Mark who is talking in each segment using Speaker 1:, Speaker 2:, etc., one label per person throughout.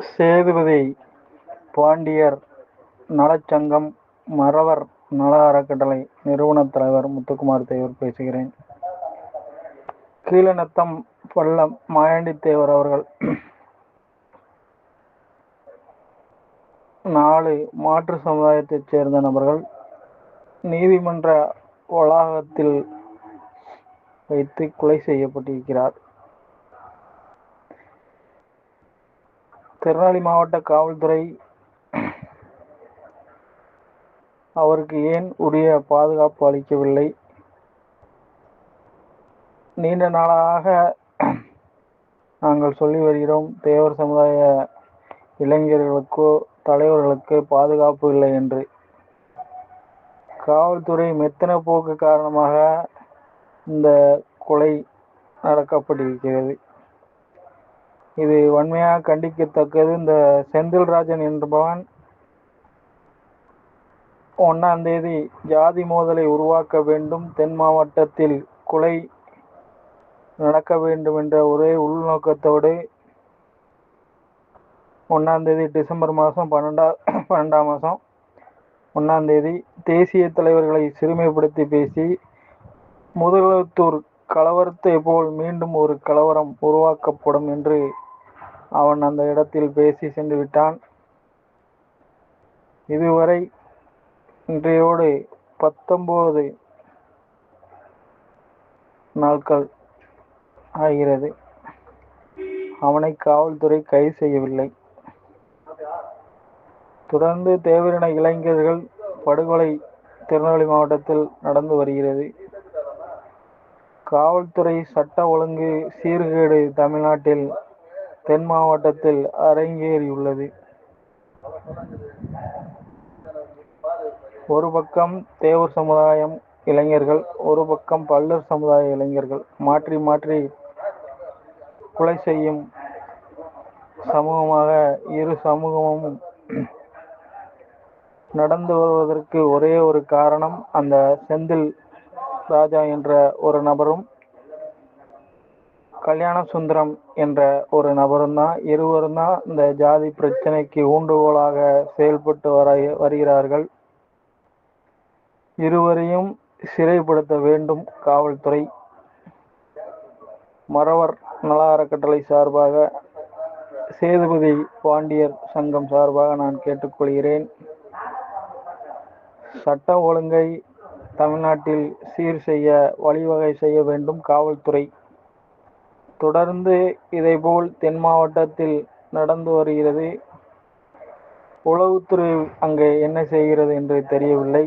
Speaker 1: சேதுபதி பாண்டியர் நலச்சங்கம் மறவர் நல அறக்கட்டளை நிறுவனத் தலைவர் முத்துக்குமார் தேவர் பேசுகிறேன். கீழநத்தம் பள்ளம் மாயாண்டி தேவர் அவர்கள் 4 மாற்று சமுதாயத்தைச் சேர்ந்த நபர்கள் நீதிமன்ற வளாகத்தில் வைத்து கொலை செய்யப்பட்டிருக்கிறார். திருநெல்வேலி மாவட்ட காவல்துறை அவருக்கு ஏன் உரிய பாதுகாப்பு அளிக்கவில்லை? நீண்ட நாளாக நாங்கள் சொல்லி வருகிறோம், தேவர் சமுதாய இளைஞர்களுக்கோ தலைவர்களுக்கு பாதுகாப்பு இல்லை என்று. காவல்துறை மெத்தன போக்கு காரணமாக இந்த கொலை நடக்கப்பட்டிருக்கிறது. இது வன்மையாக கண்டிக்கத்தக்கது. இந்த செந்தில்ராஜன் என்பவன் 1ஆம் தேதி ஜாதி மோதலை உருவாக்க வேண்டும், தென் மாவட்டத்தில் கொலை நடக்க வேண்டும் என்ற ஒரே உள்நோக்கத்தோடு 1ஆம் தேதி டிசம்பர் மாதம் 12ஆம் மாதம் 1ஆம் தேதி தேசிய தலைவர்களை சிறுமைப்படுத்தி பேசி முதலத்தூர் கலவரத்தை போல் மீண்டும் ஒரு கலவரம் உருவாக்கப்படும் என்று அவன் அந்த இடத்தில் பேசி சென்று விட்டான். இதுவரை இன்றையோடு 19 நாட்கள் ஆகிறது. அவனை காவல்துறை கைது செய்யவில்லை. தொடர்ந்து தேவரின இளைஞர்கள் படுகொலை திருநெல்வேலி மாவட்டத்தில் நடந்து வருகிறது. காவல்துறை சட்ட ஒழுங்கு சீர்கேடு தமிழ்நாட்டில் தென் மாவட்டத்தில் அரங்கேறியுள்ளது. ஒரு பக்கம் தேவர் சமுதாயம் இளைஞர்கள், ஒரு பக்கம் பல்லர் சமுதாய இளைஞர்கள் மாற்றி மாற்றி கொலை செய்யும் சமூகமாக இரு சமூகமும் நடந்து வருவதற்கு ஒரே ஒரு காரணம், அந்த செந்தில் ராஜா என்ற ஒரு நபரும் கல்யாண சுந்தரம் என்ற ஒரு நபரும் தான். இருவரும் தான் இந்த ஜாதி பிரச்சனைக்கு ஊண்டுகோலாக செயல்பட்டு வருகிறார்கள். இருவரையும் சிறைப்படுத்த வேண்டும் காவல்துறை. மறவர் நல அறக்கட்டளை சார்பாக, சேதுபதி பாண்டியர் சங்கம் சார்பாக நான் கேட்டுக்கொள்கிறேன். சட்ட ஒழுங்கை தமிழ்நாட்டில் சீர் செய்ய வழிவகை செய்ய வேண்டும் காவல்துறை. தொடர்ந்து இதேபோல் தென் மாவட்டத்தில் நடந்து வருகிறது. உளவுத்துறை அங்கே என்ன செய்கிறது என்று தெரியவில்லை.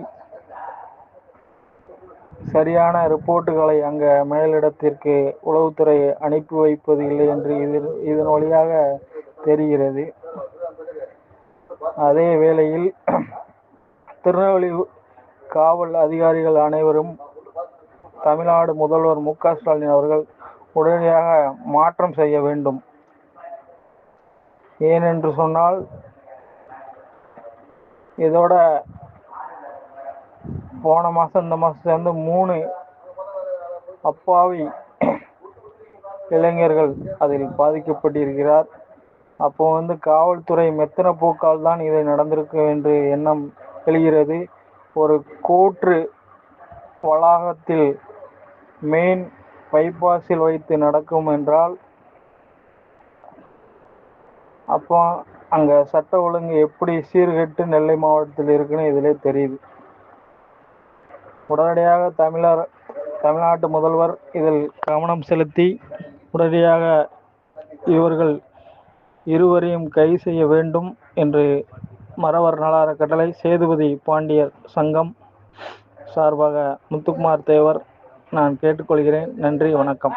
Speaker 1: சரியான ரிப்போர்ட்டுகளை அங்க மேலிடத்திற்கு உளவுத்துறை அனுப்பி வைப்பது இல்லை என்று இதன் வழியாக தெரிகிறது. அதே வேளையில் திருநெல்வேலி காவல் அதிகாரிகள் அனைவரும் தமிழ்நாடு முதல்வர் மு.க.ஸ்டாலின் அவர்கள் உடனடியாக மாற்றம் செய்ய வேண்டும். ஏனென்று சொன்னால், இதோட போன மாதம் இந்த மாதம் சேர்ந்து 3 அப்பாவி இளைஞர்கள் அதில் பாதிக்கப்பட்டிருக்கிறார். அப்போ காவல்துறை மெத்தன போக்கால் தான் இதை நடந்திருக்கு என்று எண்ணம் எழுகிறது. ஒரு கோர்ட்டு வளாகத்தில் மெயின் பைபாஸில் வைத்து நடக்கும் என்றால் அப்போ அங்கே சட்ட ஒழுங்கு எப்படி சீர்கெட்டு நெல்லை மாவட்டத்தில் இருக்குன்னு இதிலே தெரியுது. உடனடியாக தமிழ்நாட்டு முதல்வர் இதில் கவனம் செலுத்தி உடனடியாக இவர்கள் இருவரையும் கைது செய்ய வேண்டும் என்று மறவர் நல அறக்கட்டளை சேதுபதி பாண்டியர் சங்கம் சார்பாக முத்துக்குமார் தேவர் நான் கேட்டுக்கொள்கிறேன். நன்றி, வணக்கம்.